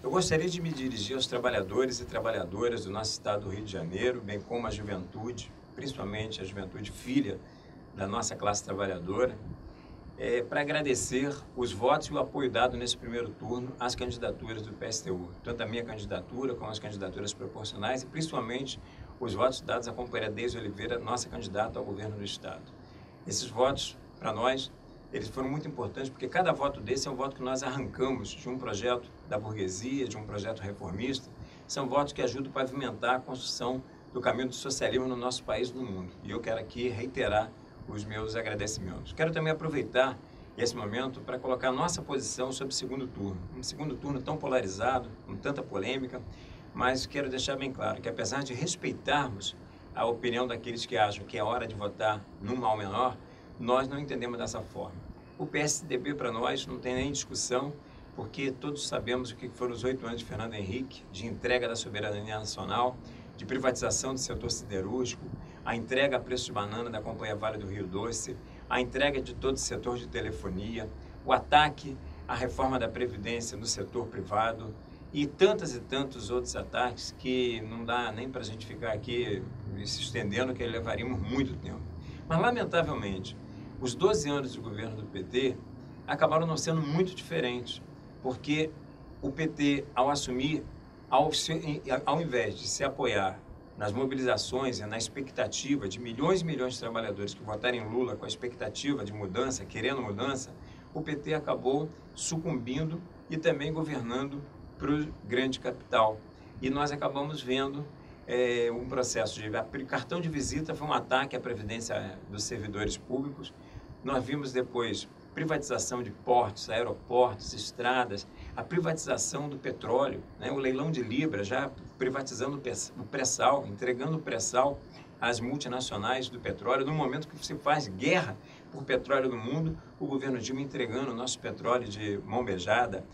Eu gostaria de me dirigir aos trabalhadores e trabalhadoras do nosso estado do Rio de Janeiro, bem como à juventude, principalmente a juventude filha da nossa classe trabalhadora, para agradecer os votos e o apoio dado nesse primeiro turno às candidaturas do PSTU, tanto a minha candidatura como as candidaturas proporcionais e principalmente os votos dados à companheira Deise Oliveira, nossa candidata ao governo do estado. Esses votos, para nós, eles foram muito importantes porque cada voto desse é um voto que nós arrancamos de um projeto da burguesia, de um projeto reformista. São votos que ajudam a pavimentar a construção do caminho do socialismo no nosso país e no mundo. E eu quero aqui reiterar os meus agradecimentos. Quero também aproveitar esse momento para colocar a nossa posição sobre o segundo turno. Um segundo turno tão polarizado, com tanta polêmica, mas quero deixar bem claro que apesar de respeitarmos a opinião daqueles que acham que é hora de votar num mal menor, nós não entendemos dessa forma. O PSDB para nós não tem nem discussão, porque todos sabemos o que foram os 8 anos de Fernando Henrique, de entrega da soberania nacional, de privatização do setor siderúrgico, a entrega a preço de banana da Companhia Vale do Rio Doce, a entrega de todo o setor de telefonia, o ataque à reforma da Previdência no setor privado e tantos outros ataques que não dá nem para a gente ficar aqui se estendendo, que levaríamos muito tempo. Mas, lamentavelmente, os 12 anos de governo do PT acabaram não sendo muito diferentes, porque o PT, ao assumir, ao invés de se apoiar nas mobilizações e na expectativa de milhões e milhões de trabalhadores que votaram em Lula com a expectativa de mudança, querendo mudança, o PT acabou sucumbindo e também governando para o grande capital. E nós acabamos vendo um processo de cartão de visita, foi um ataque à previdência dos servidores públicos. Nós vimos depois privatização de portos, aeroportos, estradas, a privatização do petróleo, né? O leilão de Libra, já privatizando o pré-sal, entregando o pré-sal às multinacionais do petróleo. No momento que se faz guerra por petróleo no mundo, o governo Dilma entregando o nosso petróleo de mão beijada.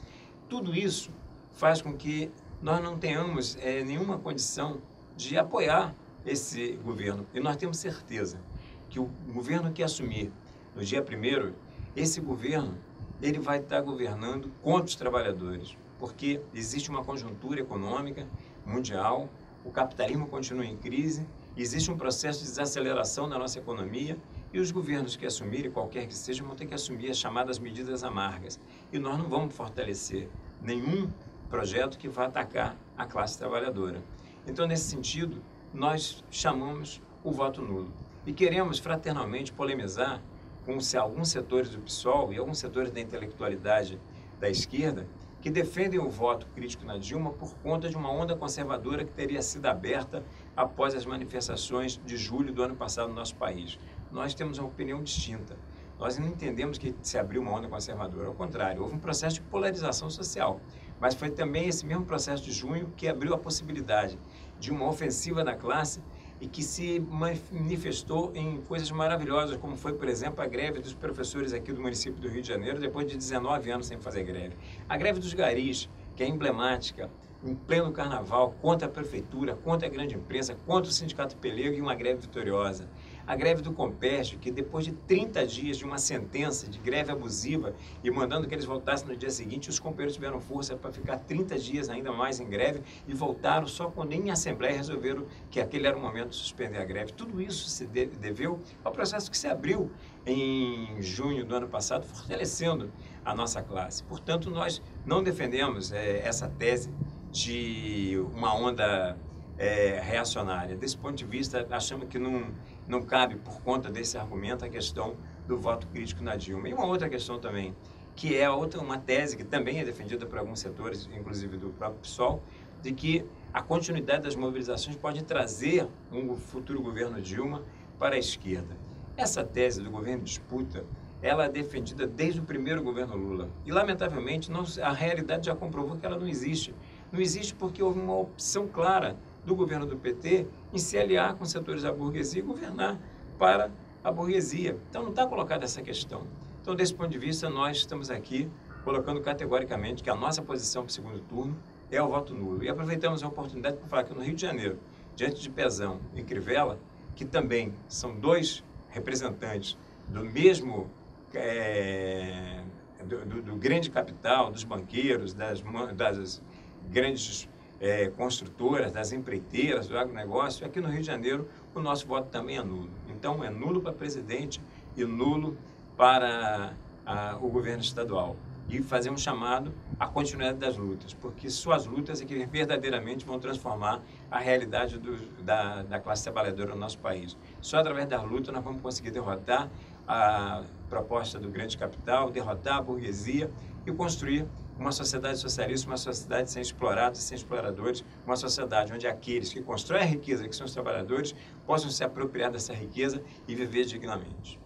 Tudo isso faz com que nós não tenhamos nenhuma condição de apoiar esse governo. E nós temos certeza que o governo que assumir no dia 1º, esse governo ele vai estar governando contra os trabalhadores, porque existe uma conjuntura econômica mundial, o capitalismo continua em crise, existe um processo de desaceleração da nossa economia e os governos que assumirem, qualquer que seja, vão ter que assumir as chamadas medidas amargas. E nós não vamos fortalecer nenhum projeto que vá atacar a classe trabalhadora. Então, nesse sentido, nós chamamos o voto nulo e queremos fraternalmente polemizar com alguns setores do PSOL e alguns setores da intelectualidade da esquerda que defendem o voto crítico na Dilma por conta de uma onda conservadora que teria sido aberta após as manifestações de julho do ano passado no nosso país. Nós temos uma opinião distinta. Nós não entendemos que se abriu uma onda conservadora. Ao contrário, houve um processo de polarização social. Mas foi também esse mesmo processo de junho que abriu a possibilidade de uma ofensiva da classe e que se manifestou em coisas maravilhosas, como foi, por exemplo, a greve dos professores aqui do município do Rio de Janeiro, depois de 19 anos sem fazer greve. A greve dos garis, que é emblemática, em pleno carnaval, contra a prefeitura, contra a grande imprensa, contra o sindicato pelego e uma greve vitoriosa. A greve do Compércio, que depois de 30 dias de uma sentença de greve abusiva e mandando que eles voltassem no dia seguinte, os companheiros tiveram força para ficar 30 dias ainda mais em greve e voltaram só quando em assembleia resolveram que aquele era o momento de suspender a greve. Tudo isso se deveu ao processo que se abriu em junho do ano passado, fortalecendo a nossa classe. Portanto, nós não defendemos essa tese de uma onda reacionária. Desse ponto de vista, achamos que não cabe, por conta desse argumento, a questão do voto crítico na Dilma. E uma outra questão também, que é uma tese que também é defendida por alguns setores, inclusive do próprio PSOL, de que a continuidade das mobilizações pode trazer um futuro governo Dilma para a esquerda. Essa tese do governo disputa, ela é defendida desde o primeiro governo Lula. E, lamentavelmente, a realidade já comprovou que ela não existe. Não existe porque houve uma opção clara do governo do PT em se aliar com setores da burguesia e governar para a burguesia. Então, não está colocada essa questão. Então, desse ponto de vista, nós estamos aqui colocando categoricamente que a nossa posição para o segundo turno é o voto nulo. E aproveitamos a oportunidade para falar que no Rio de Janeiro, diante de Pezão e Crivella, que também são dois representantes do mesmo do grande capital, dos banqueiros, das grandes construtoras, das empreiteiras, do agronegócio. Aqui no Rio de Janeiro, o nosso voto também é nulo. Então, é nulo para presidente e nulo para o governo estadual. E fazer um chamado à continuidade das lutas, porque só as lutas é que verdadeiramente vão transformar a realidade da classe trabalhadora no nosso país. Só através das lutas nós vamos conseguir derrotar a proposta do grande capital, derrotar a burguesia e construir uma sociedade socialista, uma sociedade sem explorados e sem exploradores, uma sociedade onde aqueles que constroem a riqueza, que são os trabalhadores, possam se apropriar dessa riqueza e viver dignamente.